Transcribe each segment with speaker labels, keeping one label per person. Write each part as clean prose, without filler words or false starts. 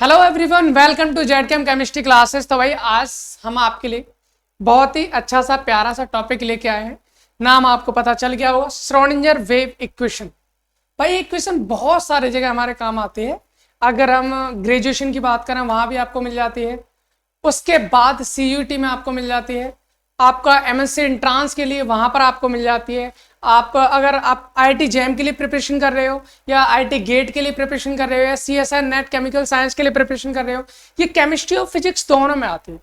Speaker 1: Hello everyone, welcome to Z chem chemistry classes. तो भाई आज हम आपके लिए बहुत ही अच्छा सा प्यारा सा टॉपिक लेके आए हैं। नाम आपको पता चल गया होगा, श्रोडिंगर वेव इक्वेशन। भाई इक्वेशन बहुत सारे जगह हमारे काम आती है। अगर हम ग्रेजुएशन की बात करें वहां भी आपको मिल जाती है, उसके बाद सीयूटी में आपको मिल जाती है, आपका एमएससी एंट्रांस के लिए वहां पर आपको मिल जाती है। आप अगर आप आईआईटी जैम के लिए प्रिपरेशन कर रहे हो या आईआईटी गेट के लिए प्रिपरेशन कर रहे हो या सीएसआई नेट केमिकल साइंस के लिए प्रिपरेशन कर रहे हो, ये केमिस्ट्री और फिजिक्स दोनों में आती है।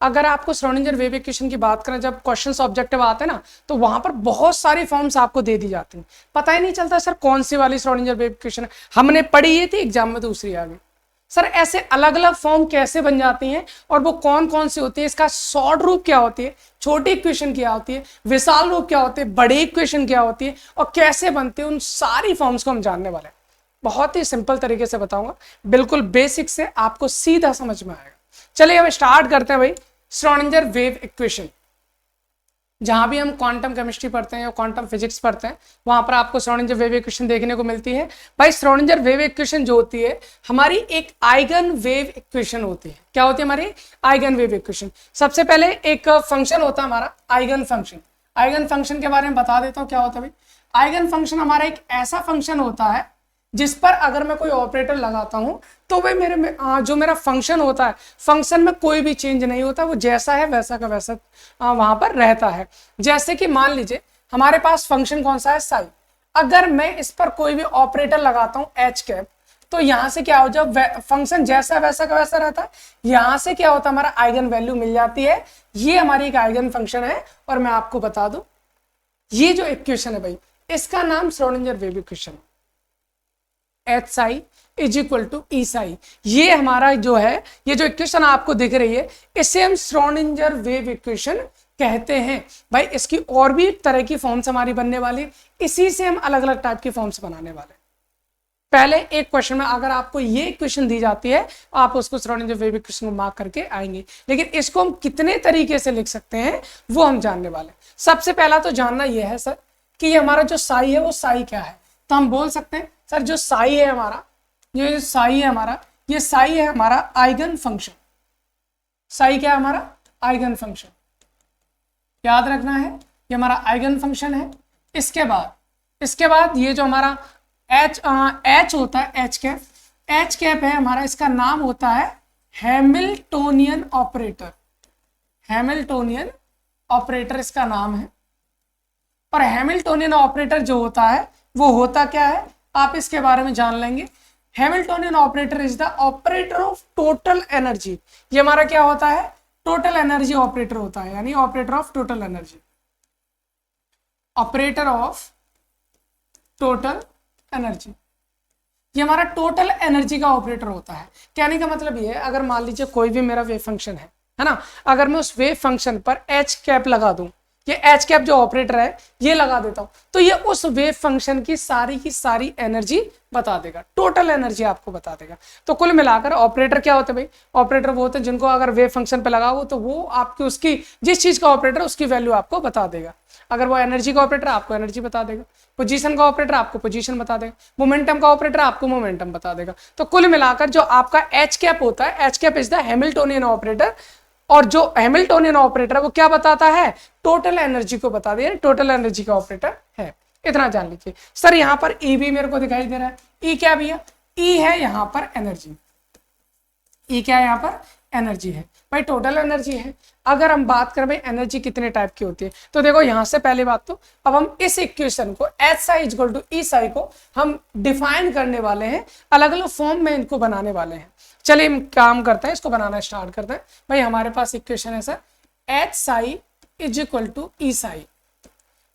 Speaker 1: अगर आपको श्रोडिंगर वेव इक्वेशन की बात करें, जब क्वेश्चन ऑब्जेक्टिव आते हैं ना, तो वहां पर बहुत सारी फॉर्म्स आपको दे दी जाती हैं। पता ही नहीं चलता सर कौन सी वाली श्रोडिंगर वेव इक्वेशन है। हमने पढ़ी ये थी, एग्जाम में दूसरी आ गई। सर ऐसे अलग अलग फॉर्म कैसे बन जाती हैं और वो कौन कौन सी होती है, इसका शॉर्ट रूप क्या होती है, छोटी इक्वेशन क्या होती है, विशाल रूप क्या होती है, बड़ी इक्वेशन क्या होती है और कैसे बनती है, उन सारी फॉर्म्स को हम जानने वाले हैं। बहुत ही सिंपल तरीके से बताऊंगा, बिल्कुल बेसिक से आपको सीधा समझ में आएगा। चलिए हम स्टार्ट करते हैं भाई श्रोडिंगर वेव इक्वेशन। जहां भी हम क्वांटम केमिस्ट्री पढ़ते हैं या क्वांटम फिजिक्स पढ़ते हैं, वहां पर आपको श्रोडिंगर वेव इक्वेशन देखने को मिलती है। भाई श्रोडिंगर वेव इक्वेशन जो होती है हमारी एक आइगन वेव इक्वेशन होती है। क्या होती है हमारी आइगन वेव इक्वेशन? सबसे पहले एक फंक्शन होता है हमारा आइगन फंक्शन। आइगन फंक्शन के बारे में बता देता हूँ क्या होता है भाई। आइगन फंक्शन हमारा एक ऐसा फंक्शन होता है जिस पर अगर मैं कोई ऑपरेटर लगाता हूं तो भाई जो मेरा फंक्शन होता है, फंक्शन में कोई भी चेंज नहीं होता, वो जैसा है वैसा का वैसा वहां पर रहता है। जैसे कि मान लीजिए हमारे पास फंक्शन कौन सा है, साई। अगर मैं इस पर कोई भी ऑपरेटर लगाता हूं एच कैप, तो यहां से क्या हो, जब फंक्शन जैसा वैसा का वैसा रहता है, यहां से क्या होता है हमारा आइगन वैल्यू मिल जाती है। ये हमारी एक आइगन फंक्शन है। और मैं आपको बता दूं, ये जो इक्वेशन है भाई, इसका नाम श्रोडिंगर वेव इक्वेशन है। H psi is equal to E psi. ये हमारा जो है, ये जो इक्वेशन आपको दिख रही है, इसे हम श्रोडिंगर वेव इक्वेशन कहते हैं। भाई इसकी और भी तरह की फॉर्म्स हमारी बनने वाली, इसी से हम अलग अलग टाइप की फॉर्म्स बनाने वाले। पहले एक क्वेश्चन में अगर आपको ये इक्वेशन दी जाती है, आप उसको श्रोडिंगर वेव इक्वेशन को मार्क करके आएंगे, लेकिन इसको हम कितने तरीके से लिख सकते हैं वो हम जानने वाले। सबसे पहला तो जानना यह है सर कि ये हमारा जो साई है वो साई क्या है। तो हम बोल सकते हैं सर जो साई है हमारा, ये साई है हमारा, ये साई है हमारा आइगन फंक्शन। साई क्या है हमारा आइगन फंक्शन, याद रखना है ये हमारा आइगन फंक्शन है। इसके बाद ये जो हमारा एच होता है, एच कैप है हमारा, इसका नाम होता है हैमिल्टोनियन ऑपरेटर। हैमिल्टोनियन ऑपरेटर इसका नाम है। और हैमिल्टोनियन ऑपरेटर जो होता है वो होता क्या है, आप इसके बारे में जान लेंगे। Hamiltonian operator is the operator of total energy. ये हमारा क्या होता है, टोटल एनर्जी ऑपरेटर होता है, यानी operator of total energy, operator of total energy. ये हमारा टोटल एनर्जी का ऑपरेटर होता है। कहने का मतलब ये है, अगर मान लीजिए कोई भी मेरा वेव फंक्शन है ना, अगर मैं उस वेव फंक्शन पर एच कैप लगा दूं, ये एच कैप जो ऑपरेटर है ये लगा देता हूं, तो ये उस वेव फंक्शन की सारी एनर्जी बता देगा, टोटल एनर्जी आपको बता देगा। तो कुल मिलाकर ऑपरेटर क्या होते हैं भाई, ऑपरेटर वो होते हैं जिनको अगर वेव फंक्शन पे लगाओ तो वो आपकी उसकी जिस चीज का ऑपरेटर उसकी वैल्यू आपको बता देगा। अगर वो एनर्जी का ऑपरेटर आपको एनर्जी बता देगा, पोजीशन का ऑपरेटर आपको पोजीशन बता देगा, मोमेंटम का ऑपरेटर आपको मोमेंटम बता देगा। तो कुल मिलाकर जो आपका एच कैप होता है, H cap is the Hamiltonian operator. और जो हैमिल्टोनियन ऑपरेटर है वो क्या बताता है, टोटल एनर्जी को बता दे, टोटल एनर्जी का ऑपरेटर है। इतना जान लीजिए। सर यहाँ पर ई भी मेरे को दिखाई दे रहा है, ई क्या भैया, ई है यहाँ पर एनर्जी। ई क्या है यहाँ पर, एनर्जी है भाई, टोटल एनर्जी है। अगर हम बात करें भाई एनर्जी कितने टाइप की होती है, तो देखो यहाँ से पहले बात तो अब हम इस इक्वेशन को H psi equal to E Sai को हम डिफाइन करने वाले हैं, अलग अलग फॉर्म में इनको बनाने वाले हैं। चलिए हम काम करते हैं, इसको बनाना स्टार्ट करते हैं। भाई हमारे पास इक्वेशन है sir H psi is equal to E psi.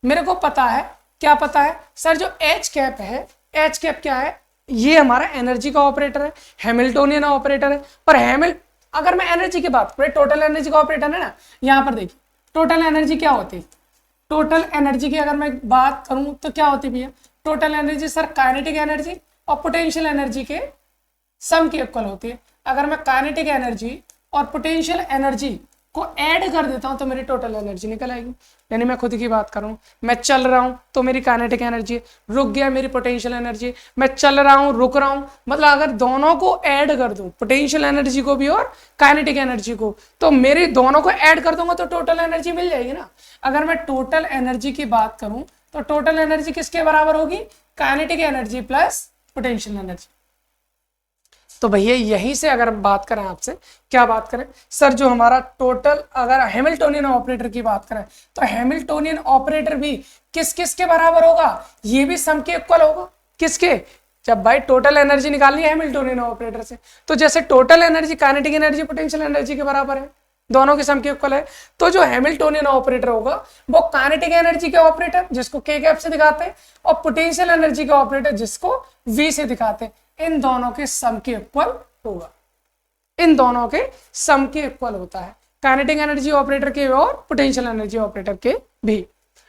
Speaker 1: मेरे को पता है, क्या पता है सर, जो एच कैप है, एच कैप क्या है, ये हमारा एनर्जी का ऑपरेटर है, हैमिल्टोनियन ऑपरेटर है। पर अगर मैं एनर्जी की बात करूं, टोटल एनर्जी का ऑपरेटर है ना, यहां पर देखिए टोटल एनर्जी क्या होती है। टोटल एनर्जी की अगर मैं बात करूं तो क्या होती है भैया, total energy sir kinetic energy और पोटेंशियल एनर्जी के सम की इक्वल होती है। अगर मैं काइनेटिक एनर्जी और पोटेंशियल एनर्जी को ऐड कर देता हूं तो मेरी टोटल एनर्जी निकल आएगी। यानी मैं खुद की बात करूं, मैं चल रहा हूं तो मेरी काइनेटिक एनर्जी, रुक गया मेरी पोटेंशियल एनर्जी, मैं चल रहा हूं रुक रहा हूं, मतलब अगर दोनों को ऐड कर दूं, पोटेंशियल एनर्जी को भी और काइनेटिक एनर्जी को, तो मेरी दोनों को ऐड कर दूंगा तो टोटल एनर्जी मिल जाएगी ना। अगर मैं टोटल एनर्जी की बात करूं तो टोटल एनर्जी किसके बराबर होगी, kinetic energy plus potential energy. तो भैया यहीं से अगर बात करें आपसे, क्या बात करें सर, जो हमारा टोटल, अगर हैमिल्टोनियन ऑपरेटर की बात करें तो हैमिल्टोनियन ऑपरेटर भी किस किस के बराबर होगा, ये भी सम के इक्वल होगा। किसके, जब भाई टोटल एनर्जी निकालनी है हैमिल्टोनियन ऑपरेटर से, तो जैसे total energy kinetic energy potential energy के बराबर है, दोनों के सम के इक्वल है, तो जो हैमिल्टोनियन ऑपरेटर होगा वो काइनेटिक एनर्जी के ऑपरेटर जिसको के कैप से दिखाते हैं और पोटेंशियल एनर्जी के ऑपरेटर जिसको वी से दिखाते हैं, इन दोनों के सम के इक्वल होगा। इन दोनों के सम के इक्वल होता है, काइनेटिक एनर्जी ऑपरेटर के और पोटेंशियल एनर्जी ऑपरेटर के भी।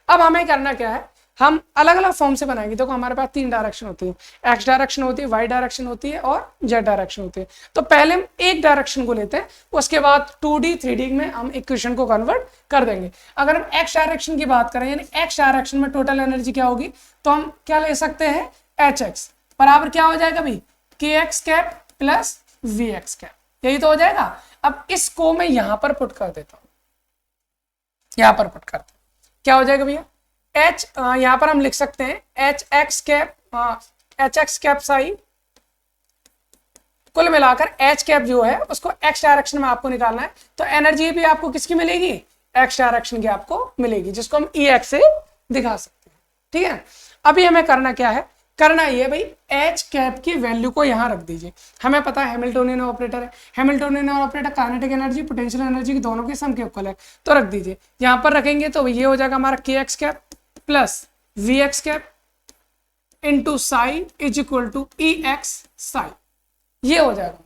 Speaker 1: अब हमें करना क्या है, हम अलग अलग फॉर्म से बनाएंगे। देखो हमारे पास 3 डायरेक्शन होती है, एक्स डायरेक्शन होती है, वाई डायरेक्शन होती है और जेड डायरेक्शन होती है। तो पहले हम एक डायरेक्शन को लेते हैं, उसके बाद 2D 3D में हम इक्वेशन को कन्वर्ट कर देंगे। अगर हम एक्स डायरेक्शन की बात करें, यानी एक्स डायरेक्शन में टोटल एनर्जी क्या होगी, तो हम क्या ले सकते हैं, एच एक्स बराबर क्या हो जाएगा भाई, k x cap plus we x cap, यही तो हो जाएगा। अब इसको मैं यहां पर पुट कर देता हूं, यहां पर पुट करते क्या हो जाएगा भैया, एच, यहां पर हम लिख सकते हैं एच एक्स कैप साई, कुल मिलाकर एच कैप जो है उसको एक्स डायरेक्शन में आपको निकालना है, तो एनर्जी भी आपको किसकी मिलेगी, एक्स डायरेक्शन की आपको मिलेगी, जिसको हम ई एक्स से दिखा सकते हैं। ठीक है, अभी हमें करना क्या है, करना ये भाई एच कैप की वैल्यू को यहां रख दीजिए। हमें पता है हैमिल्टोनियन ऑपरेटर है, Hamiltonian operator kinetic energy potential energy की दोनों के सम के इक्वल है, तो रख दीजिए। यहां पर रखेंगे तो ये हो जाएगा हमारा k x cap plus we x cap into psi is equal to e x psi, ये हो जाएगा।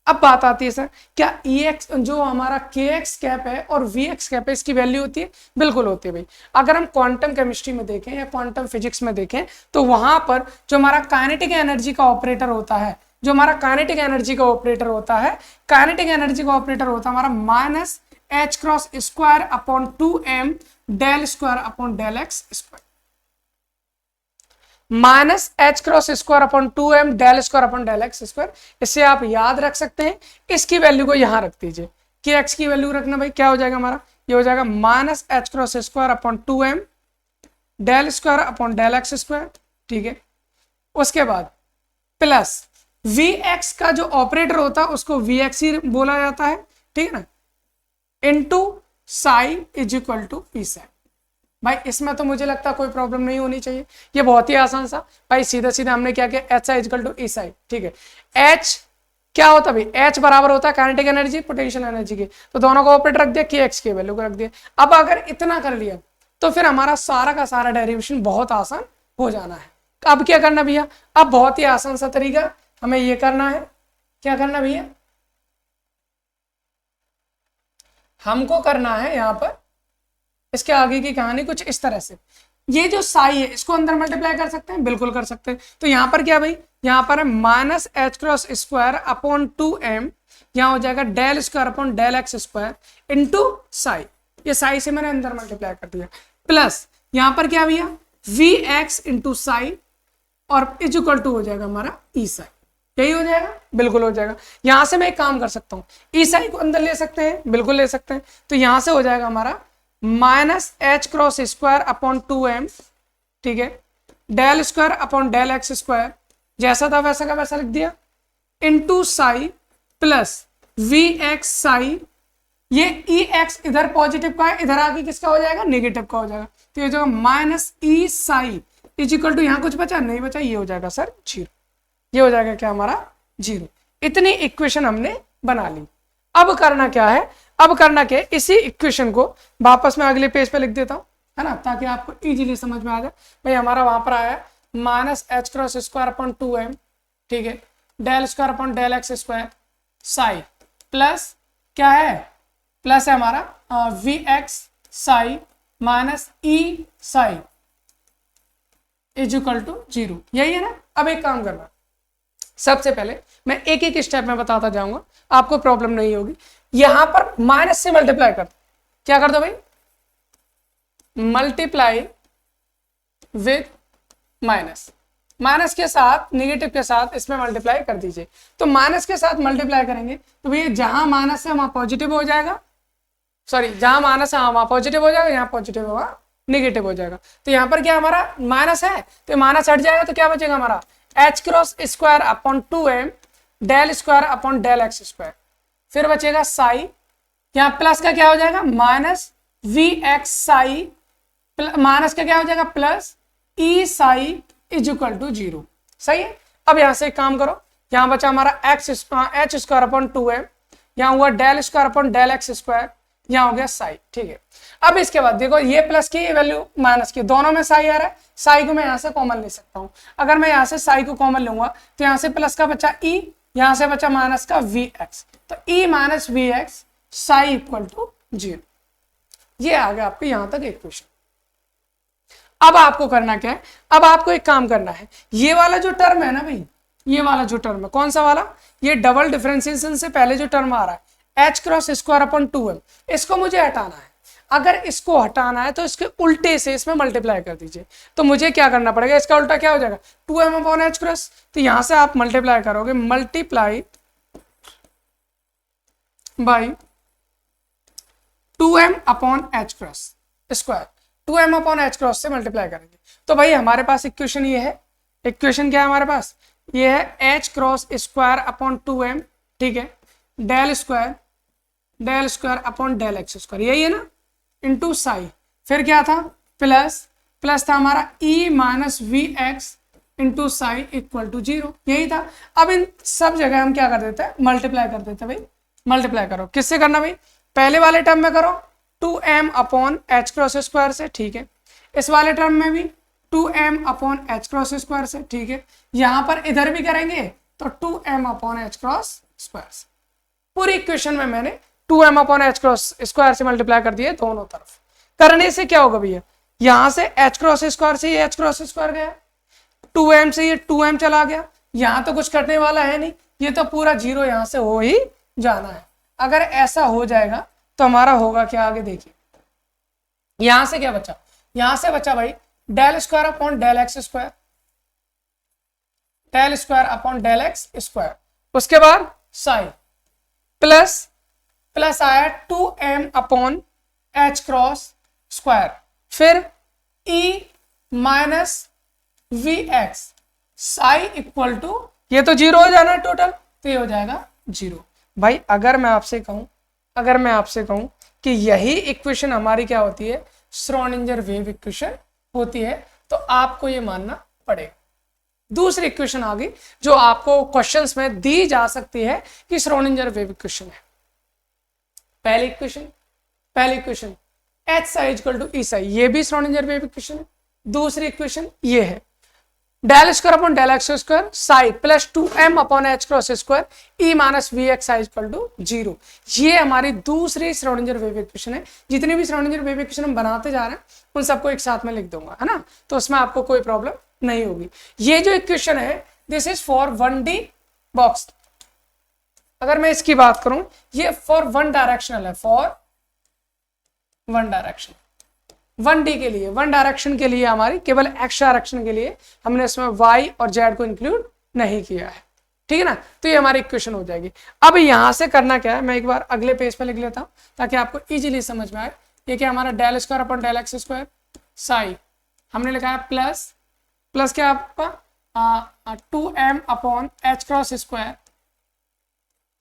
Speaker 1: अब बात आती है सर, क्या ई एक्स जो हमारा के एक्स कैप है और वी एक्स कैप है, इसकी वैल्यू होती है, बिल्कुल होती है भाई। अगर हम क्वांटम केमिस्ट्री में देखें या क्वांटम फिजिक्स में देखें तो वहां पर जो हमारा काइनेटिक एनर्जी का ऑपरेटर होता है, जो हमारा काइनेटिक एनर्जी का ऑपरेटर होता है, काइनेटिक एनर्जी का ऑपरेटर होता है हमारा minus H cross square upon 2m del square upon del x square, minus H cross square upon 2m del square upon del x square. इसे आप याद रख सकते हैं, इसकी वैल्यू को यहां रख दीजिए, कि एक्स की वैल्यू रखना भाई, क्या हो जाएगा हमारा, ये हो जाएगा minus H cross square upon 2m del square upon del x square. ठीक है, उसके बाद प्लस वी एक्स का जो ऑपरेटर होता है उसको वी एक्स ही बोला जाता है, ठीक है ना, into psi is equal to E psi. भाई इसमें तो मुझे लगता है कोई प्रॉब्लम नहीं होनी चाहिए, ये बहुत ही आसान सा भाई, सीधा सीधा हमने क्या किया, H I is equal to E psi. ठीक है, एच क्या होता है भाई, एच बराबर होता है काइनेटिक एनर्जी पोटेंशियल एनर्जी की, तो दोनों को ऑपरेटर रख दिया, के एक्स की वैल्यू को रख दिया। अब अगर इतना कर लिया तो फिर हमारा सारा का सारा डेरिवेशन बहुत आसान हो जाना है। अब क्या करना भैया, अब बहुत ही आसान सा तरीका हमें ये करना है, क्या करना भैया, हमको करना है यहाँ पर इसके आगे की कहानी कुछ इस तरह से, ये जो साई है इसको अंदर मल्टीप्लाई कर सकते हैं, बिल्कुल कर सकते हैं। तो यहाँ पर क्या भाई, यहाँ पर है minus H cross square upon 2m, यहाँ हो जाएगा del square upon del x square into psi, ये साई से मैंने अंदर मल्टीप्लाई कर दिया, प्लस यहाँ पर क्या भैया वी एक्स इंटू साई और इज इक्वल टू हो जाएगा हमारा ई साई, यही हो जाएगा, बिल्कुल हो जाएगा। यहां से मैं एक काम कर सकता हूँ, ई साई को अंदर ले सकते हैं, बिल्कुल ले सकते हैं। तो यहां से हो जाएगा हमारा minus H cross square upon 2m, ठीक है, del square upon del x square, जैसा था वैसा का वैसा लिख दिया, into psi plus we X psi, ये ई एक्स इधर पॉजिटिव का है, इधर आके किसका हो जाएगा, नेगेटिव का हो जाएगा, तो ये हो जाएगा minus E psi is equal to, यहाँ कुछ बचा नहीं बचा, ये हो जाएगा सर 0, ये हो जाएगा क्या हमारा 0। इतनी इक्वेशन हमने बना ली। अब करना क्या है, अब करना क्या है, इसी इक्वेशन को वापस मैं अगले पेज पे लिख देता हूँ, है ना, ताकि आपको इजीली समझ में आ जाए। भाई हमारा वहां पर आया minus H cross square upon 2m, ठीक है, del square upon del x square psi plus क्या है, प्लस है हमारा V X psi minus E psi is equal to 0, यही है ना। अब एक काम करना, सबसे पहले मैं एक एक स्टेप में बताता जाऊंगा, आपको प्रॉब्लम नहीं होगी। यहां पर माइनस से मल्टीप्लाई कर दो, क्या कर दो भाई, मल्टीप्लाई विद माइनस, माइनस के साथ नेगेटिव के साथ इसमें मल्टीप्लाई कर दीजिए। तो माइनस के साथ मल्टीप्लाई करेंगे तो भैया जहां माइनस है वहां पॉजिटिव हो जाएगा, सॉरी जहां माइनस है वहां पॉजिटिव हो जाएगा, यहाँ पॉजिटिव होगा नेगेटिव हो जाएगा। तो यहाँ पर क्या हमारा माइनस है तो माइनस हट जाएगा, तो क्या बचेगा हमारा H cross square upon 2m del square upon del x square, फिर बचेगा साई, यहाँ प्लस का क्या हो जाएगा minus V X psi, minus का क्या हो जाएगा plus E psi is equal to 0। सही है। अब यहां से एक काम करो, यहां बचा हमारा एच स्क्वायर अपॉन 2m, यहाँ हुआ del square upon del x square, यहाँ हो गया साई। ठीक है। अब इसके बाद देखो ये प्लस की वैल्यू माइनस की, दोनों में साई आ रहा है, साई को मैं यहाँ से कॉमन ले सकता हूँ। अगर मैं यहाँ से साई को कॉमन लूंगा तो यहाँ से प्लस का बचा ई, यहाँ से बचा माइनस का वी एक्स, तो E minus V X psi equal to 0। ये आ गया आपको यहाँ तक इक्वेशन। अब आपको करना क्या है, अब आपको एक काम करना है, ये वाला जो टर्म है ना भाई, ये वाला जो टर्म है कौन सा वाला, ये डबल डिफरेंशिएशन से पहले जो टर्म आ रहा है H cross square upon 2m, इसको मुझे हटाना है। अगर इसको हटाना है तो इसके उल्टे से इसमें मल्टीप्लाई कर दीजिए। तो मुझे क्या करना पड़ेगा, इसका उल्टा क्या हो जाएगा 2m अपॉन एच क्रॉस, तो यहां से आप मल्टीप्लाई करोगे, multiply by 2m upon H cross square, 2m upon H cross से मल्टीप्लाई करेंगे। तो भाई हमारे पास इक्वेशन ये है, इक्वेशन क्या है हमारे पास, ये है H cross square upon 2m, ठीक है, del square upon del x square, यही है ना, इंटू साई, फिर क्या था प्लस था हमारा E minus V X into psi equal to 0, यही था। अब इन सब जगह हम क्या कर देते हैं, मल्टीप्लाई कर देते हैं भाई, मल्टीप्लाई करो, किससे करना भाई, पहले वाले टर्म में करो 2m upon H cross square से, ठीक है, इस वाले टर्म में भी 2m upon H cross square से, ठीक है, यहां पर इधर भी करेंगे तो 2m upon H cross square से। पूरी इक्वेशन में मैंने 2m upon H cross square से मल्टीप्लाई कर दिए दोनों तरफ। करने से क्या होगा भैया, यहां से एच क्रॉस स्क्वायर से ये एच क्रॉस स्क्वायर गया, 2m से ये 2m चला गया, यहां तो कुछ कटने वाला है नहीं, ये तो पूरा 0 यहां से हो ही जाना है। अगर ऐसा हो जाएगा तो हमारा होगा क्या, आगे देखिए, यहां से क्या बचा, यहां से बचा भाई del square upon del x square, del square upon del x square, उसके बाद साई प्लस आया 2m upon H cross square, फिर e minus V X psi equal to, ये तो 0 हो जाना टोटल, तो ये हो जाएगा 0। भाई अगर मैं आपसे कहूं कि यही इक्वेशन हमारी क्या होती है, श्रोडिंगर वेव इक्वेशन होती है, तो आपको ये मानना पड़ेगा। दूसरी इक्वेशन आ गई जो आपको क्वेश्चंस में दी जा सकती है कि श्रोडिंगर वेव इक्वेशन है। पहली equation H psi equal to E psi, ये भी श्रोडिंगर वेव इक्वेशन है। दूसरी इक्वेशन ये है del square upon del x square psi plus 2m upon H cross square E minus V X psi equal to 0, ये हमारी दूसरी Schrodinger wave equation है। जितनी भी श्रोडिंगर वेव इक्वेशन हम बनाते जा रहे हैं उन सबको एक साथ में लिख दूंगा, है ना, तो उसमें आपको कोई प्रॉब्लम नहीं होगी। ये जो इक्वेशन है this is for 1D box. अगर मैं इसकी बात करूं, ये फॉर वन डायरेक्शनल है, फॉर वन डायरेक्शन, 1D के लिए, वन डायरेक्शन के लिए हमारी केवल एक्स डायरेक्शन के लिए हमने इसमें y और z को इंक्लूड नहीं किया है, ठीक है ना। तो ये हमारी इक्वेशन हो जाएगी। अब यहां से करना क्या है, मैं एक बार अगले पेज पे लिख लेता हूं ताकि आपको इजीली समझ में आए। ये क्या हमारा del square upon del x square psi, हमने लिखा है प्लस क्या आपका 2m upon H cross square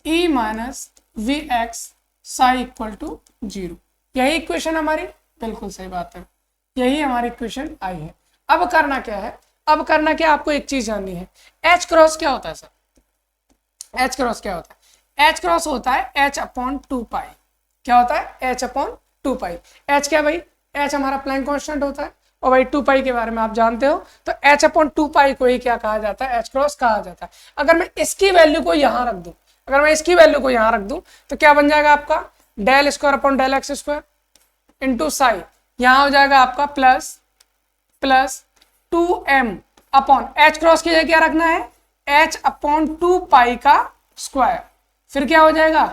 Speaker 1: E minus V X psi equal to 0, यही इक्वेशन हमारी, बिल्कुल सही बात है, यही हमारी इक्वेशन आई है। अब करना क्या है, आपको एक चीज जाननी है, एच क्रॉस क्या होता है सर, एच क्रॉस क्या होता है, एच क्रॉस होता है एच अपॉन 2 पाई, क्या होता है एच अपॉन 2 पाई। एच क्या भाई, एच हमारा प्लैंक कांस्टेंट होता है, और भाई 2 पाई के बारे में आप जानते हो, तो एच अपॉन 2 पाई को ही क्या कहा जाता है, एच क्रॉस कहा जाता है। अगर मैं इसकी वैल्यू को यहां रख दूं, तो क्या बन जाएगा आपका del square upon del x square into psi, यहां हो जाएगा आपका plus 2m upon H cross की जगह क्या रखना है, एच अपॉन 2 पाई का स्क्वायर, फिर क्या हो जाएगा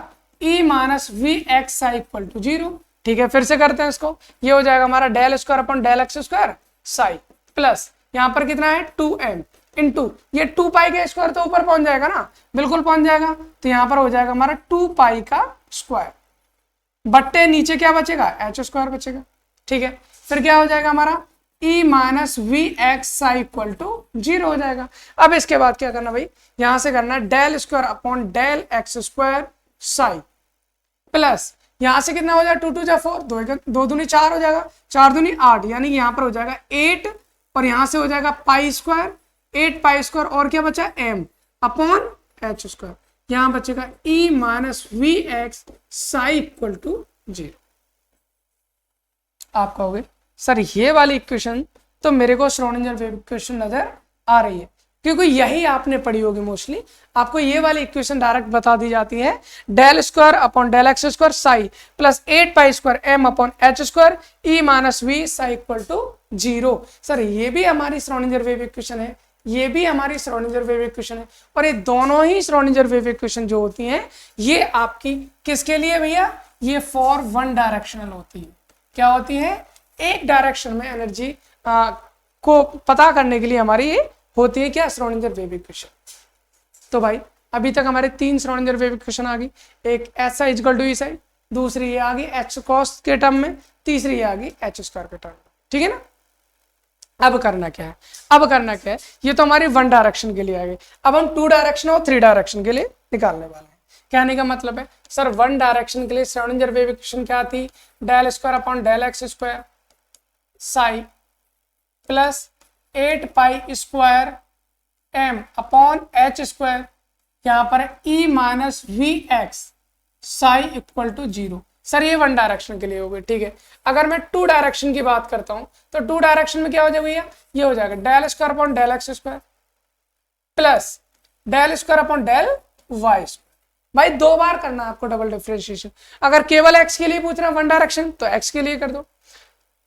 Speaker 1: E minus V X psi equal to 0। ठीक है, फिर से करते हैं इसको। ये हो जाएगा हमारा del square upon del x square psi plus यहाँ पर कितना है 2m इंटू ये 2 पाई का स्क्वायर तो ऊपर पहुंच जाएगा ना, बिल्कुल पहुंच जाएगा। तो यहाँ पर हो जाएगा हमारा 2 पाई का स्क्वायर बट्टे नीचे क्या बचेगा एच स्क्वायर बचेगा। ठीक है, फिर क्या हो जाएगा हमारा E minus V X psi equal to 0 हो जाएगा। अब इसके बाद क्या करना भाई, यहां से करना del square upon del x square psi plus यहां से कितना हो जाएगा 2 2 जा 4, 2 दूनी 4 हो जाएगा, 4 दूनी 8, यानी कि यहाँ पर हो जाएगा 8 और यहां से हो जाएगा पाई स्क्वायर 8 पाई स्क्वायर और क्या बचा m अपॉन एच स्क्वायर। यहां बचेगा E minus V X psi equal to 0। आप कहोगे सर ये वाली इक्वेशन तो मेरे को श्रोडिंगर वेव इक्वेशन नजर आ रही है, क्योंकि यही आपने पढ़ी होगी मोस्टली। आपको ये वाली इक्वेशन डायरेक्ट बता दी जाती है del square upon del x square psi plus 8 pi square m upon H square E minus V psi equal to 0। Sir ये भी हमारी श्रोडिंगर वेव इक्वेशन है, ये भी हमारी श्रोडिंगर वेव इक्वेशन है, और ये दोनों ही श्रोडिंगर वेव इक्वेशन जो होती हैं ये आपकी किसके लिए भैया, ये फॉर वन डायरेक्शनल होती है। क्या होती है, एक डायरेक्शन में एनर्जी को पता करने के लिए हमारी ये होती है क्या, श्रोडिंगर वेव इक्वेशन। तो भाई अभी तक हमारे 3 श्रोडिंगर वेव इक्वेशन आ गई, एक H psi equal to E Sai, दूसरी ये आ गई एच कॉस के टर्म में, तीसरी ये आ गई एच स्क्वायर के टर्म में। ठीक है ना, अब करना क्या है, अब करना क्या है, ये तो हमारी वन डायरेक्शन के लिए आ गई। अब हम 2 डायरेक्शन और 3 डायरेक्शन के लिए निकालने वाले हैं। कहने का मतलब है सर वन डायरेक्शन के लिए श्रोडिंगर वेव इक्वेशन क्या थी, del square upon del x square psi plus 8 pi square m upon H square, यहाँ पर e minus V X psi equal to 0। Sir ये वन डायरेक्शन के लिए हो गई। ठीक है, अगर मैं 2 डायरेक्शन की बात करता हूं तो 2 डायरेक्शन में क्या हो जाएगा भैया, ये हो जाएगा del square upon del x square plus del square upon del Y square. भाई 2 बार करना है आपको डबल डिफरेंशिएशन। अगर केवल x के लिए पूछ रहा है वन डायरेक्शन तो x के लिए कर दो,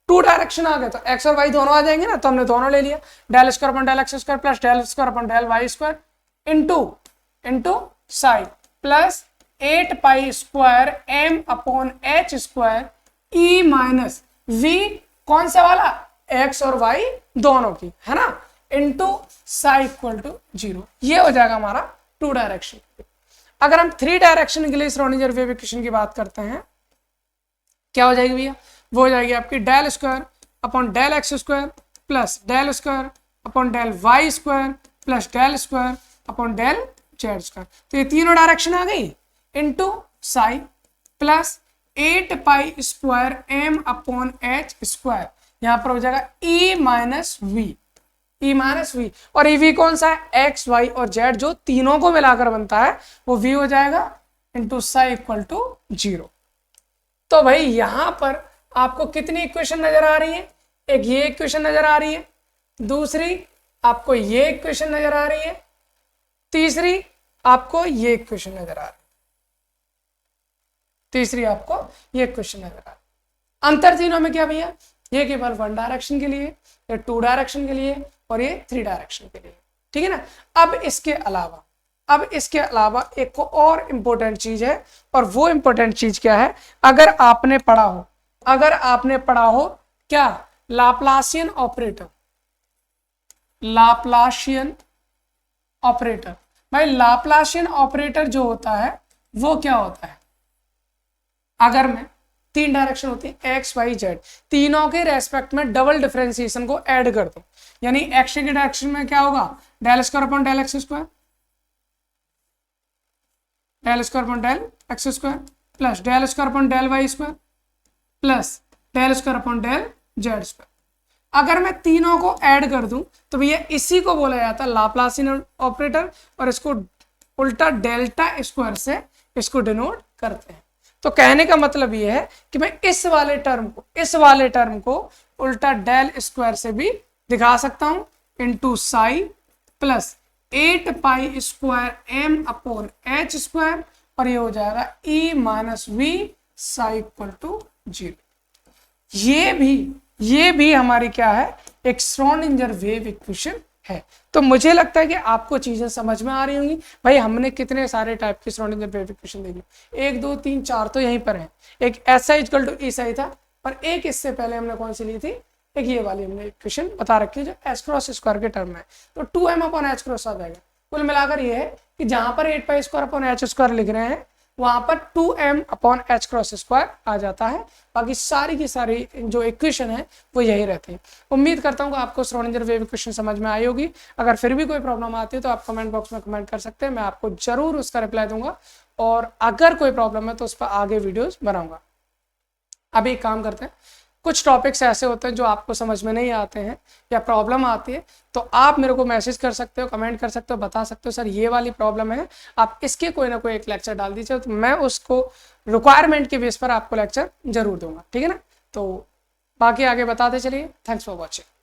Speaker 1: 2 डायरेक्शन आ गए तो x और y दोनों आ जाएंगे ना, तो हमने दोनों ले लिया, del square upon del x square plus del square upon del Y square into psi plus 8 pi square m upon H square E minus v कौन सा वाला, x और y दोनों की है ना, इनटू साई इक्वल टू 0। ये हो जाएगा हमारा 2 डायरेक्शन। अगर हम 3 डायरेक्शन के लिए श्रोडिंगर वेव इक्वेशन की बात करते हैं, क्या हो जाएगी भैया, वो हो जाएगी आपकी del square upon del x square plus del square upon del Y square plus del square upon del Z square. तो ये तीनों डायरेक्शन आ गई into psi plus 8 pi square m upon H square, यहाँ पर हो जाएगा e minus V, E minus V, और ई वी कौन सा है, एक्स वाई और जेड जो तीनों को मिलाकर बनता है वो v हो जाएगा इनटू साई इक्वल टू 0। तो भाई यहां पर आपको कितनी इक्वेशन नजर आ रही है, एक ये इक्वेशन नजर आ रही है, दूसरी आपको ये इक्वेशन नजर आ रही है, तीसरी आपको ये इक्वेशन नजर आ रही है, तीसरी आपको ये इक्वेशन नजर आ रही है। अंतर तीनों में क्या भैया, ये केवल वन डायरेक्शन के लिए, ये 2 डायरेक्शन के लिए और ये 3 डायरेक्शन के लिए। ठीक है ना, अब इसके अलावा एक और इंपॉर्टेंट चीज है, और वो इंपॉर्टेंट चीज क्या है, अगर आपने पढ़ा हो क्या, लाप्लासियन ऑपरेटर। भाई लाप्लासियन ऑपरेटर जो होता है वो क्या होता है, अगर मैं 3 डायरेक्शन होती है एक्स वाई जेड, तीनों के रेस्पेक्ट में डबल डिफरेंशिएशन को ऐड कर दो, यानी एक्स के डायरेक्शन में क्या होगा, del square upon del x square, del square upon del x square plus del square upon del Y square plus del square upon del Z square. अगर मैं तीनों को ऐड कर दूं तो भैया इसी को बोला जाता है लाप्लासियन ऑपरेटर, और इसको उल्टा डेल्टा स्क्वायर से इसको डिनोट करते हैं। तो कहने का मतलब ये है कि मैं इस वाले टर्म को उल्टा डेल स्क्वायर से भी दिखा सकता हूं into psi plus 8 pi square m upon H square, और ये हो जाएगा e minus V psi equal to 0। ये भी हमारी क्या है, एक श्रोडिंगर वेव इक्वेशन है। तो मुझे लगता है कि आपको चीजें समझ में आ रही होंगी। भाई हमने कितने सारे टाइप की श्रोडिंगर वेव इक्वेशन देखी, 1 2 3 4 तो यहीं पर है। एक SI इक्वल टू ESI था, पर एक इससे पहले हमने कौन सी ली थी, एक ये वाली हमने इक्वेशन बता रखी है जो एच क्रॉस स्क्वायर के टर्म में, तो 2m अपॉन एच क्रॉस आ जाएगा। कुल मिलाकर ये है कि जहां पर 8 pi square upon H square लिख रहे हैं वहां पर 2m upon H cross square आ जाता है। बाकी सारी की सारी जो इक्वेशन है वो यही रहती है। उम्मीद करता हूँ कि आपको श्रोडिंगर वेव इक्वेशन समझ में आई होगी। अगर फिर भी कोई प्रॉब्लम आती है तो आप कमेंट बॉक्स में कमेंट कर सकते हैं, मैं आपको जरूर उसका रिप्लाई दूंगा, और अगर कोई प्रॉब्लम है तो उस पर आगे वीडियोज बनाऊंगा। अभी एक काम करते हैं, कुछ टॉपिक्स ऐसे होते हैं जो आपको समझ में नहीं आते हैं या प्रॉब्लम आती है, तो आप मेरे को मैसेज कर सकते हो, कमेंट कर सकते हो, बता सकते हो सर ये वाली प्रॉब्लम है, आप इसके कोई ना कोई एक लेक्चर डाल दीजिए, तो मैं उसको रिक्वायरमेंट के बेस पर आपको लेक्चर जरूर दूंगा। ठीक है ना, तो बाकी आगे बताते चलिए। Thanks for watching.